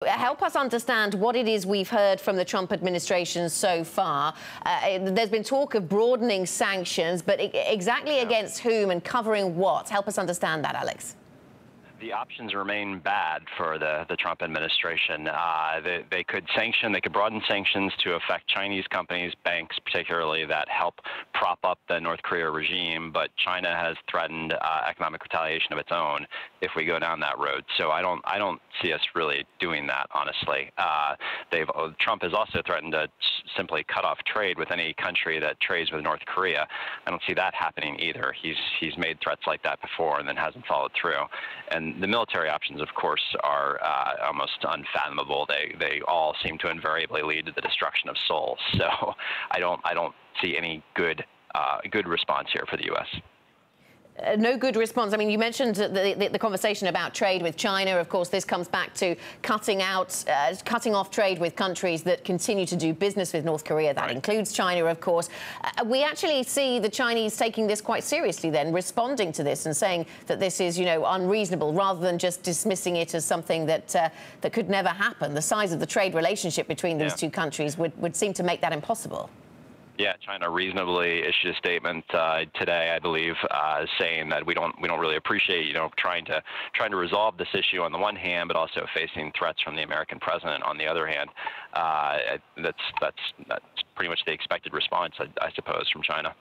Help us understand what it is we've heard from the Trump administration so far. There's been talk of broadening sanctions, but exactly against whom and covering what? Help us understand that, Alex. The options remain bad for the Trump administration. They could broaden sanctions to affect Chinese companies, banks particularly, that help prop up the North Korea regime. But China has threatened economic retaliation of its own if we go down that road. So I don't see us really doing that, honestly. Trump has also threatened to simply cut off trade with any country that trades with North Korea. I don't see that happening either. He's made threats like that before and then hasn't followed through. And the military options, of course, are almost unfathomable. They all seem to invariably lead to the destruction of Seoul. So I don't see any good response here for the U.S. No good response. I mean, you mentioned the conversation about trade with China. Of course, this comes back to cutting off trade with countries that continue to do business with North Korea. That includes China, of course. We actually see the Chinese taking this quite seriously, then responding to this and saying that this is, unreasonable, rather than just dismissing it as something that could never happen. The size of the trade relationship between these two countries would seem to make that impossible. Yeah, China reasonably issued a statement today, I believe, saying that we don't really appreciate, trying to resolve this issue on the one hand, but also facing threats from the American president on the other hand. That's pretty much the expected response, I suppose, from China.